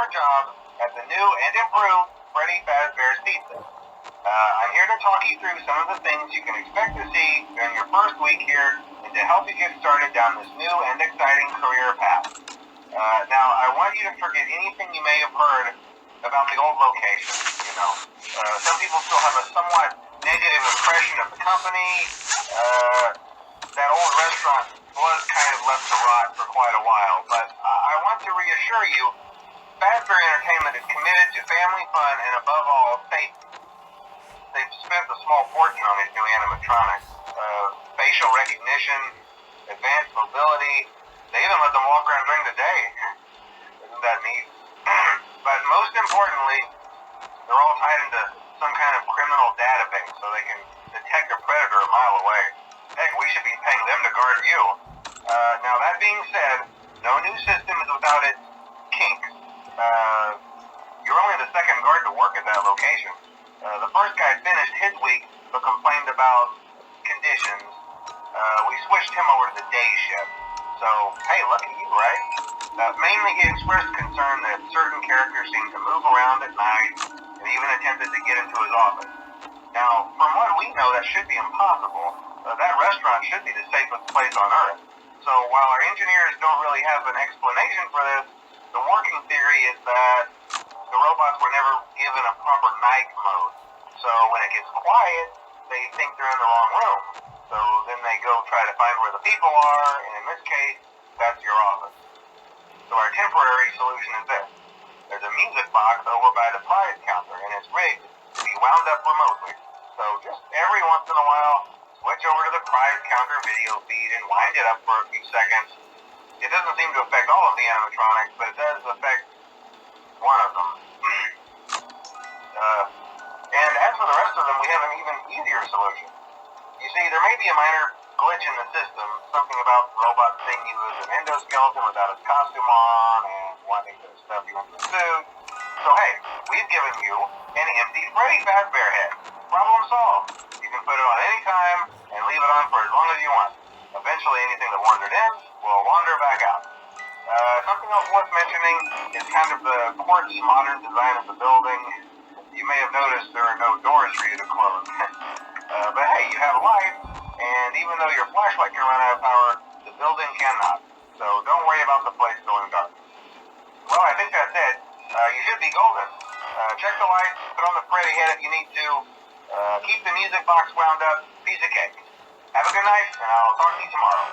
your job at the new and improved Freddy Fazbear's Pizza. I'm here to talk you through some of the things you can expect to see during your first week here and to help you get started down this new and exciting career path. Now, I want you to forget anything you may have heard about the old location. Some people still have a somewhat negative impression of the company. That old restaurant was kind of left to rot for quite a while, but I want to reassure you, Fazbear Entertainment is committed to family fun and above all, safety. They've spent a small fortune on these new animatronics. Facial recognition, advanced mobility. They even let them walk around during the day. Isn't that neat? But most importantly, they're all tied into some kind of criminal database so they can detect a predator a mile away. Heck, we should be paying them to guard you. Now that being said, no new system is without its kinks. You're only the second guard to work at that location. The first guy finished his week but complained about conditions. We switched him over to the day shift. So, hey, lucky you, right? Mainly he expressed concern that certain characters seemed to move around at night and even attempted to get into his office. Now, from what we know, that should be impossible. That restaurant should be the safest place on Earth. So while our engineers don't really have an explanation for this, the working theory is that the robots were never given a proper night mode. So when it gets quiet, they think they're in the wrong room. So then they go try to find where the people are, and in this case, that's your office. So our temporary solution is this. There's a music box over by the prize counter, and it's rigged to be wound up remotely. So just every once in a while, switch over to the prize counter video feed and wind it up for a few seconds. It doesn't seem to affect all of the animatronics, but it does affect one of them. And as for the rest of them, we have an even easier solution. You see, there may be a minor glitch in the system, something about robots seeing you as an endoskeleton without his costume on and wanting to stuff you into a suit. So hey, we've given you an empty Freddy Fazbear head. Problem solved. You can put it on any time and leave it on for as long as you want. Eventually anything that wandered in will wander back out. Something else worth mentioning is kind of the quirky modern design of the building. You may have noticed there are no doors for you to close. But hey, you have a light, and even though your flashlight can run out of power, the building cannot. So don't worry about the place going dark. Well, I think that's it. You should be golden. Check the lights, put on the Freddy head if you need to. Keep the music box wound up. Piece of cake. Have a good night, and I'll talk to you tomorrow.